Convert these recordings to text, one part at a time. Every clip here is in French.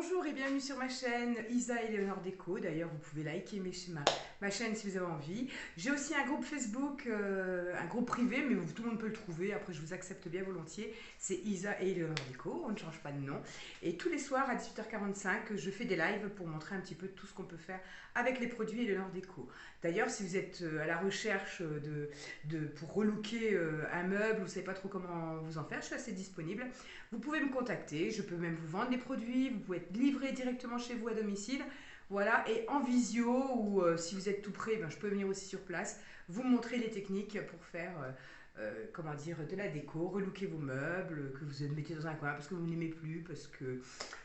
Bonjour et bienvenue sur ma chaîne Isa et Léonore Déco. D'ailleurs, vous pouvez liker ma chaîne si vous avez envie. J'ai aussi un groupe Facebook, un groupe privé, mais tout le monde peut le trouver. Après, je vous accepte bien volontiers. C'est Isa et Léonore Déco. On ne change pas de nom. Et tous les soirs à 18h45, je fais des lives pour montrer un petit peu tout ce qu'on peut faire avec les produits et Léonore Déco. D'ailleurs, si vous êtes à la recherche pour relooker un meuble, vous ne savez pas trop comment vous en faire, je suis assez disponible. Vous pouvez me contacter, je peux même vous vendre des produits, vous pouvez être livré directement chez vous à domicile. Voilà, et en visio, ou si vous êtes tout près, je peux venir aussi sur place, vous montrer les techniques pour faire comment dire, de la déco, relooker vos meubles, que vous mettez dans un coin parce que vous n'aimez plus,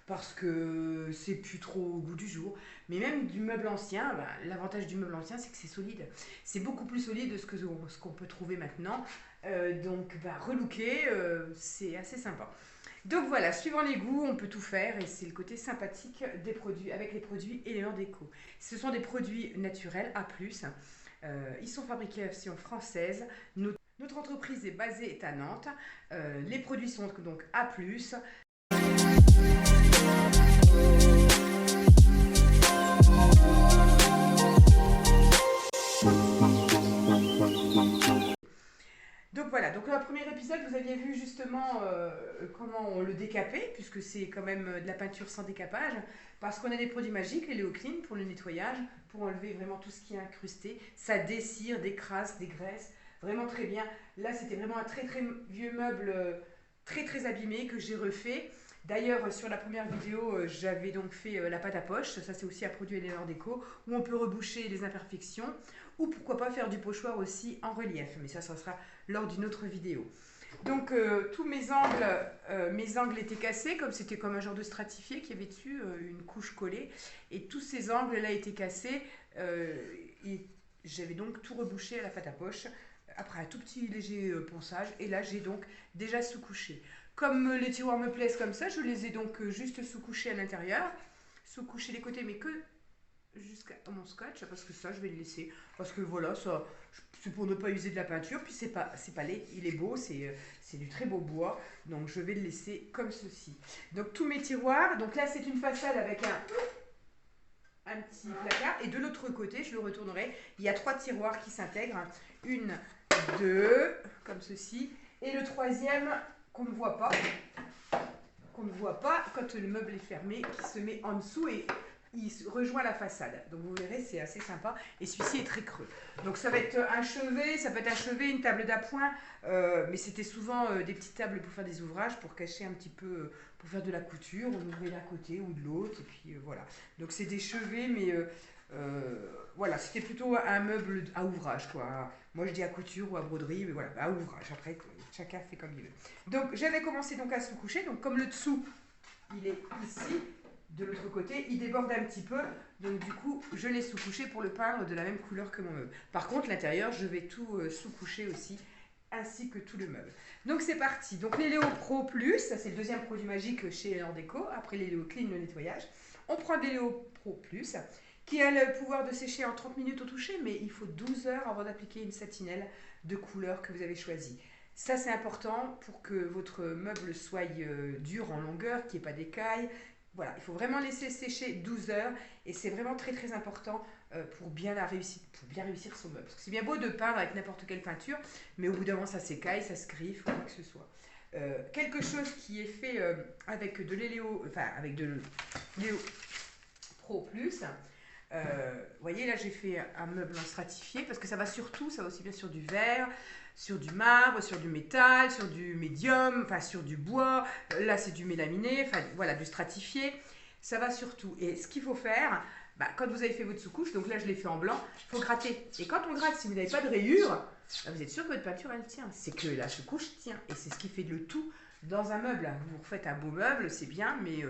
parce que c'est plus trop au goût du jour. Mais même du meuble ancien, l'avantage du meuble ancien, c'est que c'est solide. C'est beaucoup plus solide de ce qu'on peut trouver maintenant. Donc, relooker, c'est assez sympa. Donc voilà, suivant les goûts, on peut tout faire et c'est le côté sympathique des produits avec les produits Eleanor Déco. Ce sont des produits naturels A+. Ils sont fabriqués à version française. Notre entreprise est à Nantes. Les produits sont donc A+. Donc voilà, donc dans le premier épisode, vous aviez vu justement comment on le décapait, puisque c'est quand même de la peinture sans décapage, parce qu'on a des produits magiques, les Léo Clean, pour le nettoyage, pour enlever vraiment tout ce qui est incrusté. Ça dessire, décrasse, dégraisse, vraiment très bien. Là, c'était vraiment un très très vieux meuble, très très abîmé, que j'ai refait. D'ailleurs, sur la première vidéo, j'avais donc fait la pâte à poche. Ça, c'est aussi un produit Eleanor Déco, où on peut reboucher les imperfections, ou pourquoi pas faire du pochoir aussi en relief. Mais ça sera lors d'une autre vidéo. Donc tous mes angles étaient cassés, comme c'était comme un genre de stratifié qui avait dessus une couche collée, et tous ces angles là étaient cassés, et j'avais donc tout rebouché à la pâte à poche après un tout petit léger ponçage, et là j'ai donc déjà sous-couché. Comme les tiroirs me plaisent comme ça, je les ai donc juste sous-couchés à l'intérieur, sous-couché les côtés, mais que jusqu'à mon scotch, parce que ça je vais le laisser, parce que voilà, ça c'est pour ne pas user de la peinture, puis c'est pas laid, il est beau, c'est du très beau bois, donc je vais le laisser comme ceci. Donc tous mes tiroirs, donc là c'est une façade avec un petit placard, et de l'autre côté, je le retournerai, il y a 3 tiroirs qui s'intègrent, une, deux, comme ceci, et le troisième qu'on ne voit pas, quand le meuble est fermé, qui se met en dessous et il rejoint la façade. Donc vous verrez, c'est assez sympa. Et celui-ci est très creux. Donc ça va être un chevet, une table d'appoint, mais c'était souvent des petites tables pour faire des ouvrages, pour cacher un petit peu, pour faire de la couture. On ouvrait d'un côté ou de l'autre, et puis voilà. Donc c'est des chevets, mais voilà, c'était plutôt un meuble à ouvrage, quoi. Moi je dis à couture ou à broderie, mais voilà, à ouvrage. Après, chacun fait comme il veut. Donc j'avais commencé donc à sous-coucher, donc comme le dessous, il est ici, de l'autre côté, il déborde un petit peu, donc du coup, je l'ai sous-couché pour le peindre de la même couleur que mon meuble. Par contre, l'intérieur, je vais tout sous-coucher aussi, ainsi que tout le meuble. Donc c'est parti. Donc les Léo Pro Plus, ça c'est le deuxième produit magique chez Eleanor Déco, après les Léo Clean, le nettoyage. On prend des Léo Pro Plus, qui a le pouvoir de sécher en 30 minutes au toucher, mais il faut 12 heures avant d'appliquer une satinelle de couleur que vous avez choisie. Ça, c'est important pour que votre meuble soit dur en longueur, qu'il n'y ait pas d'écailles. Voilà, il faut vraiment laisser sécher 12 heures et c'est vraiment très très important pour bien réussir son meuble. Parce que c'est bien beau de peindre avec n'importe quelle peinture, mais au bout d'un moment, ça s'écaille, ça se griffe, ou quoi que ce soit. Quelque chose qui est fait avec de l'Eléo, enfin avec de l'Eléo Pro Plus. Vous voyez, là j'ai fait un meuble en stratifié parce que ça va sur tout, ça va aussi bien sur du verre, sur du marbre, sur du métal, sur du médium, enfin sur du bois. Là c'est du mélaminé, enfin voilà, du stratifié. Ça va sur tout. Et ce qu'il faut faire, quand vous avez fait votre sous-couche, donc là je l'ai fait en blanc, il faut gratter. Et quand on gratte, si vous n'avez pas de rayures, vous êtes sûr que votre peinture elle tient. C'est que la sous-couche tient. Et c'est ce qui fait le tout dans un meuble. Vous refaites un beau meuble, c'est bien, mais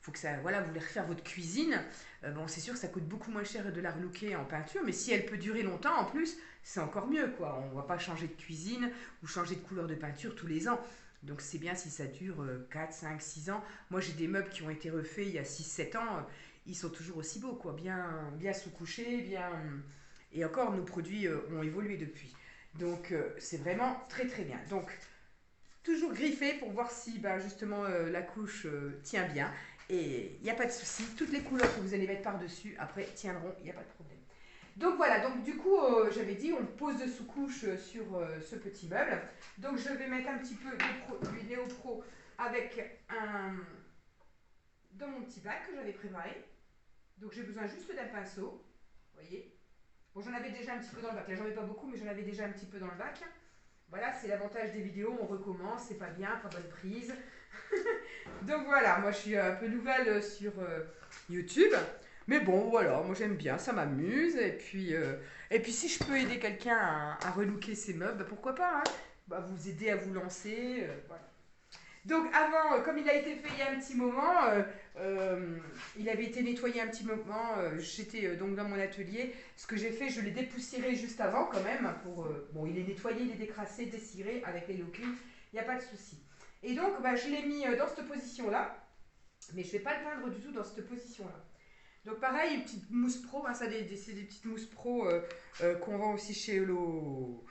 faut que ça, voilà, vous voulez refaire votre cuisine, bon, c'est sûr que ça coûte beaucoup moins cher de la relooker en peinture, mais si elle peut durer longtemps en plus, c'est encore mieux, quoi. On ne va pas changer de cuisine ou changer de couleur de peinture tous les ans. Donc c'est bien si ça dure 4, 5, 6 ans. Moi j'ai des meubles qui ont été refaits il y a 6, 7 ans, ils sont toujours aussi beaux, quoi. Bien sous-couchés, bien... Et encore, nos produits ont évolué depuis. Donc c'est vraiment très très bien. Donc toujours griffer pour voir si justement la couche tient bien. Et il n'y a pas de souci, toutes les couleurs que vous allez mettre par-dessus, après, tiendront, il n'y a pas de problème. Donc voilà, donc du coup, j'avais dit, on pose de sous-couche sur ce petit meuble. Donc je vais mettre un petit peu du Néo-Pro avec dans mon petit bac que j'avais préparé. Donc j'ai besoin juste d'un pinceau, vous voyez. Bon, j'en avais déjà un petit peu dans le bac, là j'en ai pas beaucoup, mais j'en avais déjà un petit peu dans le bac. Voilà, c'est l'avantage des vidéos, on recommence, c'est pas bien, pas bonne prise. Donc voilà, moi je suis un peu nouvelle sur YouTube. Mais bon, voilà, moi j'aime bien, ça m'amuse. Et puis si je peux aider quelqu'un à relooker ses meubles, bah, pourquoi pas, hein, bah, vous aider à vous lancer. Voilà. Donc avant, comme il a été fait il y a un petit moment, il avait été nettoyé un petit moment, j'étais donc dans mon atelier. Ce que j'ai fait, je l'ai dépoussiéré juste avant quand même. Bon, il est nettoyé, il est décrassé, dessiré avec les low-clean, il n'y a pas de souci. Et donc, bah, je l'ai mis dans cette position-là, mais je ne vais pas le peindre du tout dans cette position-là. Donc pareil, une petite mousse pro, hein, c'est des petites mousses pro qu'on vend aussi chez Hello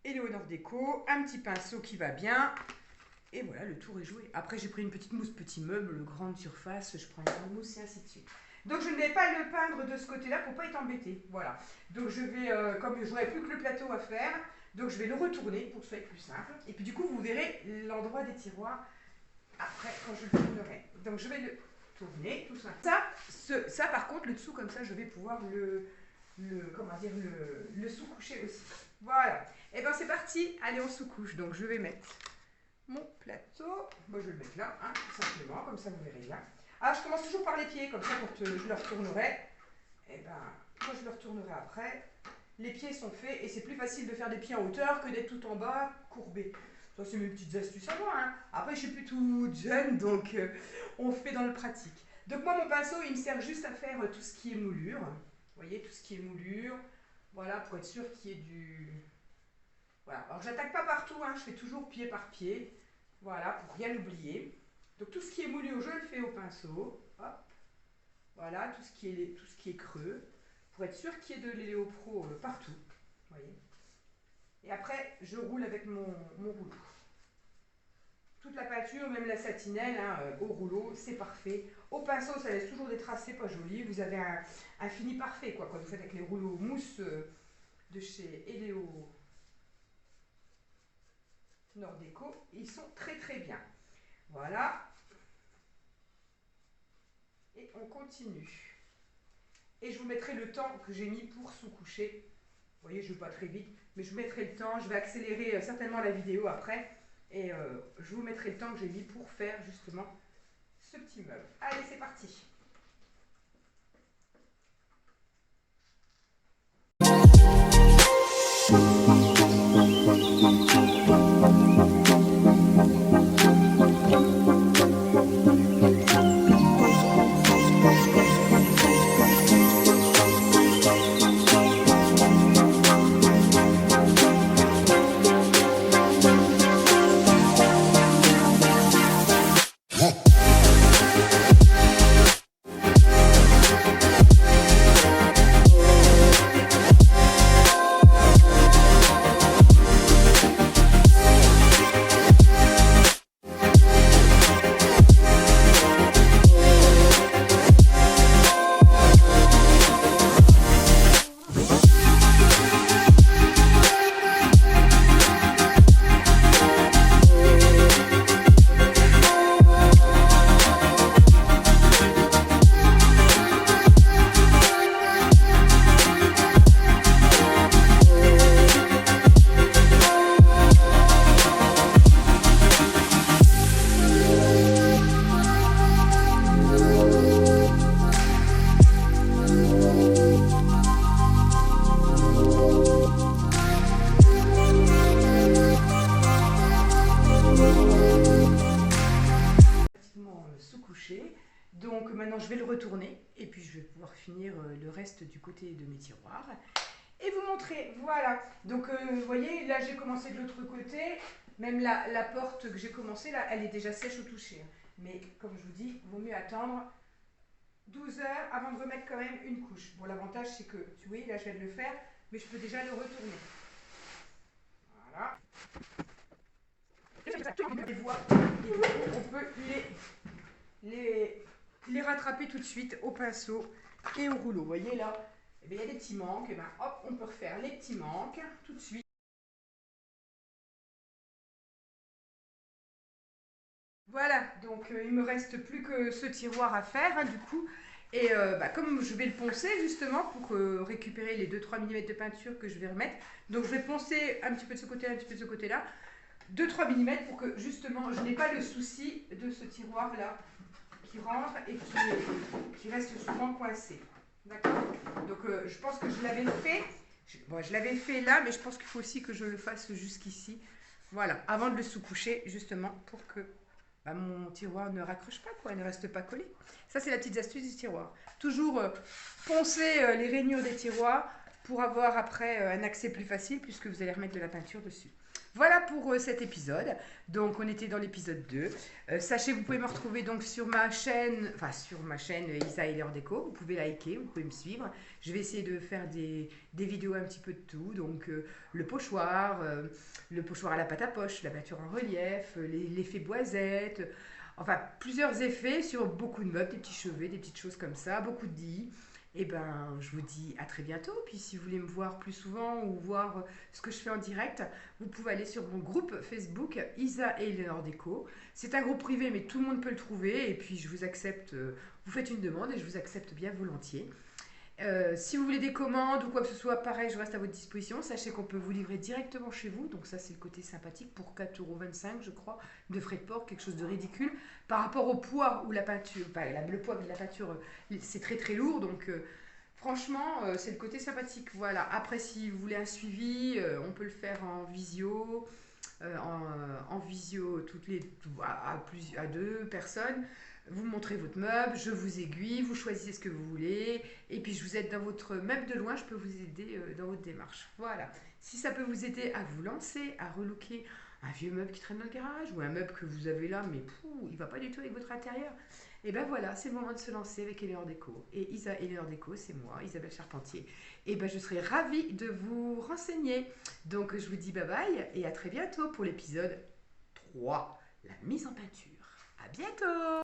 Nord Déco. Un petit pinceau qui va bien. Et voilà, le tour est joué. Après, j'ai pris une petite mousse petit meuble, grande surface, je prends une grande mousse et ainsi de suite. Donc je ne vais pas le peindre de ce côté-là pour pas être embêté. Voilà. Donc je vais, comme je n'aurai plus que le plateau à faire, donc je vais le retourner pour que ce soit plus simple. Et puis du coup, vous verrez l'endroit des tiroirs après quand je le tournerai. Donc je vais le tourner, tout ça. Ça par contre, le dessous comme ça, je vais pouvoir le sous-coucher aussi. Voilà. Et bien c'est parti, allez on sous-couche. Donc je vais mettre mon plateau. Moi je vais le mettre là, hein, tout simplement, comme ça vous verrez bien. Ah, je commence toujours par les pieds, comme ça quand je le retournerai, et ben quand je le retournerai après, les pieds sont faits et c'est plus facile de faire des pieds en hauteur que d'être tout en bas, courbé. Ça c'est mes petites astuces à moi, hein. Après je suis plus toute jeune, donc on fait dans le pratique. Donc moi mon pinceau il me sert juste à faire tout ce qui est moulure. Vous voyez, tout ce qui est moulure, voilà, pour être sûr qu'il y ait du... Voilà, alors j'attaque pas partout, hein, je fais toujours pied par pied, voilà, pour rien oublier. Donc tout ce qui est moulure, je le fais au pinceau, hop, voilà, tout ce qui est creux, pour être sûr qu'il y ait de l'Eléo Pro partout, vous voyez. Et après, je roule avec mon rouleau. Toute la peinture, même la satinelle, hein, au rouleau, c'est parfait. Au pinceau, ça laisse toujours des tracés pas jolis. Vous avez un fini parfait, quoi, quand vous faites avec les rouleaux mousse de chez Hello Nord Déco. Ils sont très très bien. Voilà. Et on continue. Et je vous mettrai le temps que j'ai mis pour sous-coucher. Vous voyez, je ne vais pas très vite, mais je vous mettrai le temps. Je vais accélérer certainement la vidéo après. Et je vous mettrai le temps que j'ai mis pour faire justement ce petit meuble. Allez, c'est parti. Donc maintenant je vais le retourner et puis je vais pouvoir finir le reste du côté de mes tiroirs et vous montrer. Voilà, donc vous voyez là j'ai commencé de l'autre côté, même la porte que j'ai commencé là elle est déjà sèche au toucher, mais comme je vous dis, il vaut mieux attendre 12 heures avant de remettre quand même une couche. Bon, l'avantage c'est que tu vois là je viens de le faire, mais je peux déjà le retourner. Voilà. Les voies, on peut les les rattraper tout de suite au pinceau et au rouleau. Vous voyez là, eh bien, il y a des petits manques. Eh bien, hop, on peut refaire les petits manques tout de suite. Voilà, donc il me reste plus que ce tiroir à faire du coup. Et comme je vais le poncer justement pour récupérer les 2-3 mm de peinture que je vais remettre, donc je vais poncer un petit peu de ce côté, un petit peu de ce côté-là, 2-3 mm pour que justement je n'ai pas le souci de ce tiroir là qui rentre et qui reste souvent coincé. D'accord. Donc je pense que je l'avais fait. Je l'avais fait là, mais je pense qu'il faut aussi que je le fasse jusqu'ici. Voilà, avant de le sous-coucher, justement, pour que mon tiroir ne raccroche pas, quoi, il ne reste pas collé. Ça, c'est la petite astuce du tiroir. Toujours poncer les rainures des tiroirs pour avoir après un accès plus facile, puisque vous allez remettre de la peinture dessus. Voilà pour cet épisode. Donc on était dans l'épisode 2. Sachez, vous pouvez me retrouver donc sur ma chaîne, Isa et Laure Déco. Vous pouvez liker, vous pouvez me suivre. Je vais essayer de faire des vidéos un petit peu de tout. Donc le pochoir à la pâte à poche, la peinture en relief, l'effet boisette. Enfin, plusieurs effets sur beaucoup de meubles, des petits chevets, des petites choses comme ça, beaucoup de lits. Et ben, je vous dis à très bientôt. Puis si vous voulez me voir plus souvent ou voir ce que je fais en direct, vous pouvez aller sur mon groupe Facebook Isa et Laure Déco. C'est un groupe privé, mais tout le monde peut le trouver. Et puis je vous accepte, vous faites une demande et je vous accepte bien volontiers. Si vous voulez des commandes ou quoi que ce soit, pareil, je reste à votre disposition. Sachez qu'on peut vous livrer directement chez vous. Donc ça, c'est le côté sympathique pour 4,25 €, je crois, de frais de port, quelque chose de ridicule. Par rapport au poids ou la peinture, le poids de la peinture, c'est très très lourd. Donc franchement, c'est le côté sympathique. Voilà. Après, si vous voulez un suivi, on peut le faire en visio. En visio à 2 personnes. Vous montrez votre meuble, je vous aiguille, vous choisissez ce que vous voulez, et puis je vous aide dans votre meuble de loin, je peux vous aider dans votre démarche. Voilà. Si ça peut vous aider à vous lancer, à relooker un vieux meuble qui traîne dans le garage, ou un meuble que vous avez là, mais il ne va pas du tout avec votre intérieur, et ben voilà, c'est le moment de se lancer avec Laure Déco. Et Isa et Laure Déco, c'est moi, Isabelle Charpentier. Et ben je serai ravie de vous renseigner. Donc je vous dis bye bye et à très bientôt pour l'épisode 3, la mise en peinture. À bientôt!